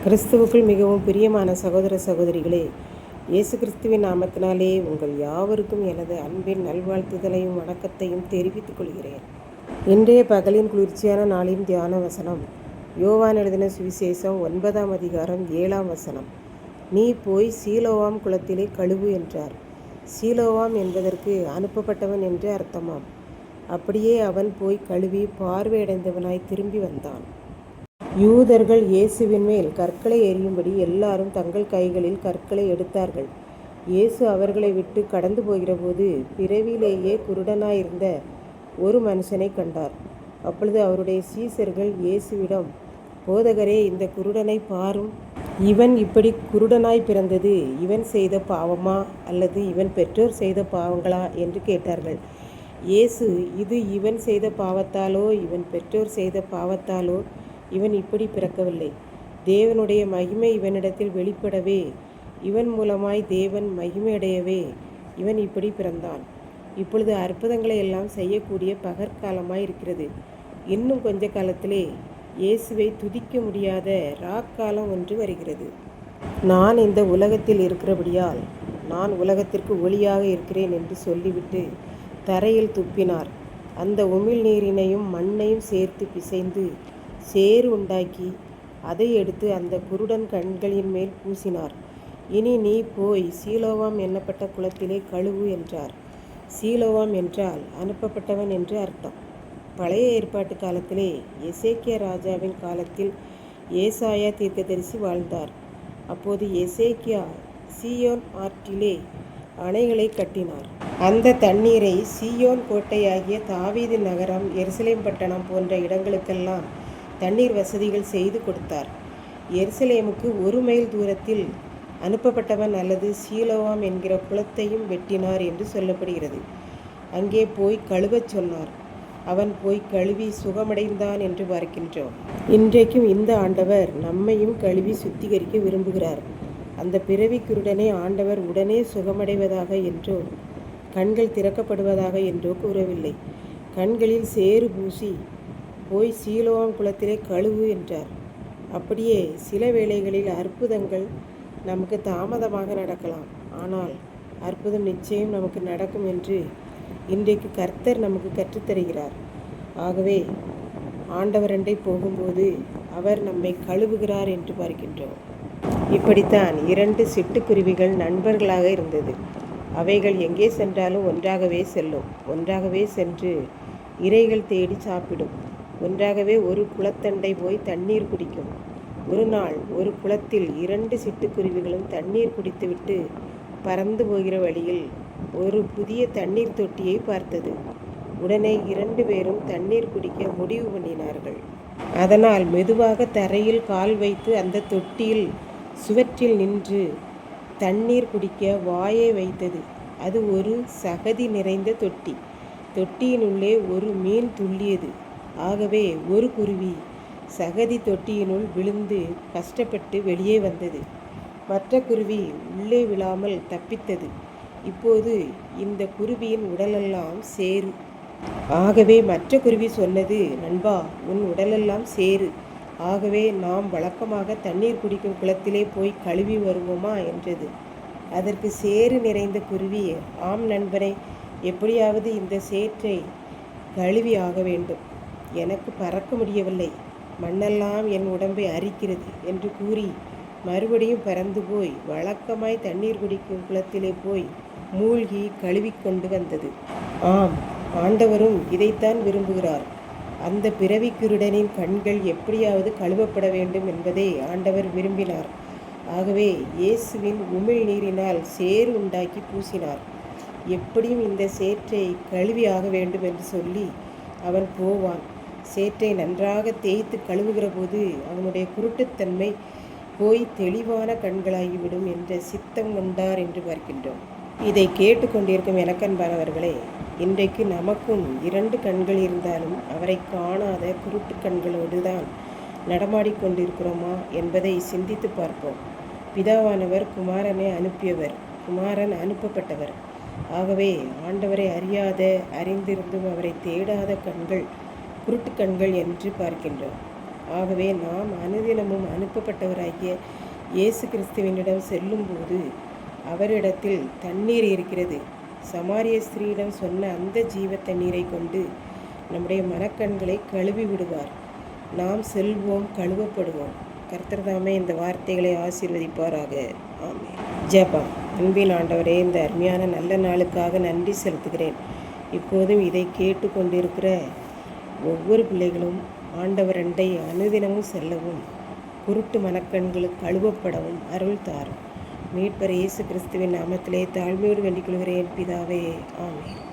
கிறிஸ்துவுக்குள் மிகவும் பிரியமான சகோதர சகோதரிகளே, இயேசு கிறிஸ்துவின் நாமத்தினாலே உங்கள் யாவருக்கும் எனது அன்பின் நல்வாழ்த்துதலையும் வணக்கத்தையும் தெரிவித்துக் கொள்கிறேன். இன்றைய பகலின் குளிர்ச்சியான நாளின் தியான வசனம் யோவான் எழுதின சுவிசேஷம் 9ஆம் அதிகாரம் 7ஆம் வசனம். நீ போய் சீலோவாம் குளத்திலே கழுவு என்றார். சீலோவாம் என்பதற்கு அனுப்பப்பட்டவன் என்று அர்த்தமாம். அப்படியே அவன் போய் கழுவி பார்வையடைந்தவனாய் திரும்பி வந்தான். யூதர்கள் இயேசுவின் மேல் கற்களை எறியும்படி எல்லாரும் தங்கள் கைகளில் கற்களை எடுத்தார்கள். இயேசு அவர்களை விட்டு கடந்து போகிறபோது பிறவியிலேயே குருடனாயிருந்த ஒரு மனுஷனை கண்டார். அப்பொழுது அவருடைய சீசர்கள் இயேசுவிடம், போதகரே, இந்த குருடனை பாரும். இவன் இப்படி குருடனாய் பிறந்தது இவன் செய்த பாவமா அல்லது இவன் பெற்றோர் செய்த பாவங்களா என்று கேட்டார்கள். இயேசு, இது இவன் செய்த பாவத்தாலோ இவன் பெற்றோர் செய்த பாவத்தாலோ இவன் இப்படி பிறக்கவில்லை. தேவனுடைய மகிமை இவனிடத்தில் வெளிப்படவே, இவன் மூலமாய் தேவன் மகிமையடையவே இவன் இப்படி பிறந்தான். இப்பொழுது அற்புதங்களை எல்லாம் செய்யக்கூடிய பகற்காலமாய் இருக்கிறது. இன்னும் கொஞ்ச காலத்திலே இயேசுவை துதிக்க முடியாத ராக்காலம் ஒன்று வருகிறது. நான் இந்த உலகத்தில் இருக்கிறபடியால் நான் உலகத்திற்கு ஒளியாக இருக்கிறேன் என்று சொல்லிவிட்டு தரையில் துப்பினார். அந்த உமிழ் நீரினையும் மண்ணையும் சேர்த்து பிசைந்து சேறு உண்டாக்கி அதை எடுத்து அந்த குருடன் கண்களின் மேல் பூசினார். இனி நீ போய் சீலோவாம் என்னப்பட்ட குளத்திலே கழுவு என்றார். சீலோவாம் என்றால் அனுப்பப்பட்டவன் என்று அர்த்தம். பழைய ஏற்பாட்டு காலத்திலே எசேக்கியா ராஜாவின் காலத்தில் ஏசாயா தீர்க்கதரிசி வாழ்ந்தார். அப்போது எசேக்கியா சீயோன் ஆற்றிலே அணைகளை கட்டினார். அந்த தண்ணீரை சீயோன் கோட்டையாகிய தாவீது நகரம், எருசலேம் பட்டணம் போன்ற இடங்களுக்கெல்லாம் தண்ணீர் வசதிகள் செய்து கொடுத்தார். எருசலேமுக்கு 1 மைல் தூரத்தில் அனுப்பப்பட்டவன் அல்லது சீலோவாம் என்கிற குளத்தையும் வெட்டினார் என்று சொல்லப்படுகிறது. அங்கே போய் கழுவச் சொன்னார். அவன் போய் கழுவி சுகமடைந்தான் என்று பார்க்கின்றோம். இன்றைக்கும் இந்த ஆண்டவர் நம்மையும் கழுவி சுத்திகரிக்க விரும்புகிறார். அந்த பிறவி குருடனை ஆண்டவர் உடனே சுகமடைவதாக என்றோ கண்கள் திறக்கப்படுவதாக என்றோ கூறவில்லை. கண்களில் சேறு பூசி போய் சீலோவாம் குளத்திலே கழுவு என்றார். அப்படியே சில வேளைகளில் அற்புதங்கள் நமக்கு தாமதமாக நடக்கலாம். ஆனால் அற்புதம் நிச்சயம் நமக்கு நடக்கும் என்று இன்றைக்கு கர்த்தர் நமக்கு கற்றுத்தருகிறார். ஆகவே ஆண்டவரண்டை போகும்போது அவர் நம்மை கழுவுகிறார் என்று பார்க்கின்றோம். இப்படித்தான் 2 சிட்டுக்குருவிகள் நண்பர்களாக இருந்தது. அவைகள் எங்கே சென்றாலும் ஒன்றாகவே செல்லும். ஒன்றாகவே சென்று இரைகள் தேடி சாப்பிடும். ஒன்றாகவே ஒரு குளத்தண்டை போய் தண்ணீர் குடிக்கும். ஒரு நாள் ஒரு குளத்தில் 2 சிட்டுக்குருவிகளும் தண்ணீர் குடித்துவிட்டு பறந்து போகிற வழியில் ஒரு புதிய தண்ணீர் தொட்டியை பார்த்தது. உடனே 2 பேரும் தண்ணீர் குடிக்க முடிவு பண்ணினார்கள். அதனால் மெதுவாக தரையில் கால் வைத்து அந்த தொட்டியில் சுவற்றில் நின்று தண்ணீர் குடிக்க வாயை வைத்தது. அது ஒரு சகதி நிறைந்த தொட்டி. தொட்டியினுள்ளே ஒரு மீன் துள்ளியது. ஆகவே ஒரு குருவி சகதி தொட்டியினுள் விழுந்து கஷ்டப்பட்டு வெளியே வந்தது. மற்ற குருவி உள்ளே விழாமல் தப்பித்தது. இப்போது இந்த குருவியின் உடலெல்லாம் சேறு. ஆகவே மற்ற குருவி சொன்னது, நண்பா, உன் உடலெல்லாம் சேறு. ஆகவே நாம் வழக்கமாக தண்ணீர் குடிக்கும் குளத்திலே போய் கழுவி வருவோமா என்றது. அதற்கு சேறு நிறைந்த குருவி, ஆம் நண்பனே, எப்படியாவது இந்த சேற்றை கழுவி ஆக வேண்டும். எனக்கு பறக்க முடியவில்லை, மண்ணெல்லாம் என் உடம்பை அரிக்கிறது என்று கூறி மறுபடியும் பறந்து போய் வழக்கமாய் தண்ணீர் குடிக்கும் குளத்திலே போய் மூழ்கி கழுவிக்கொண்டு வந்தது. ஆம், ஆண்டவரும் இதைத்தான் விரும்புகிறார். அந்த பிறவி குருடனின் கண்கள் எப்படியாவது கழுவப்பட வேண்டும் என்பதை ஆண்டவர் விரும்பினார். ஆகவே இயேசுவின் உமிழ் நீரினால் சேறு உண்டாக்கி பூசினார். எப்படியும் இந்த சேற்றை கழுவி ஆக வேண்டும் என்று சொல்லி அவன் போவான். சேற்றை நன்றாக தேய்த்து கழுவுகிற போது அவனுடைய குருட்டுத்தன்மை போய் தெளிவான கண்களாகிவிடும் என்ற சித்தம் கொண்டார் என்று பார்க்கின்றோம். இதை கேட்டுக்கொண்டிருக்கும் எனக்கன்பானவர்களே, இன்றைக்கு நமக்கும் 2 கண்கள் இருந்தாலும் அவரை காணாத குருட்டு கண்களோடு தான் நடமாடிக்கொண்டிருக்கிறோமா என்பதை சிந்தித்து பார்ப்போம். பிதாவானவர் குமாரனை அனுப்பியவர், குமாரன் அனுப்பப்பட்டவர். ஆகவே ஆண்டவரை அறியாத, அறிந்திருந்தும் அவரை தேடாத கண்கள் குருட்டு கண்கள் என்று பார்க்கின்றோம். ஆகவே நாம் அனுதினமும் அனுப்பப்பட்டவராகிய இயேசு கிறிஸ்துவனிடம் செல்லும்போது அவரிடத்தில் தண்ணீர் இருக்கிறது. சமாரிய ஸ்திரீயிடம் சொன்ன அந்த ஜீவ தண்ணீரை கொண்டு நம்முடைய மனக்கண்களை கழுவி விடுவார். நாம் செல்வோம், கழுவப்படுவோம். கர்த்தர் தாமே இந்த வார்த்தைகளை ஆசீர்வதிப்பாராக. ஆமென். ஜெபம். அன்பின் ஆண்டவரே, இந்த அருமையான நல்ல நாளுக்காக நன்றி செலுத்துகிறேன். இப்போதும் இதை கேட்டு கொண்டிருக்கிற ஒவ்வொரு பிள்ளைகளும் ஆண்டவர் அண்டை அனுதினமும் செல்லவும், குருட்டு மனக்கண்களுக்கு கழுவப்படவும் அருள் தாரும். மீட்பர் இயேசு கிறிஸ்துவின் நாமத்திலே தாழ்மையோடு வேண்டிக் கொள்கிறேன் பிதாவே. ஆமென்.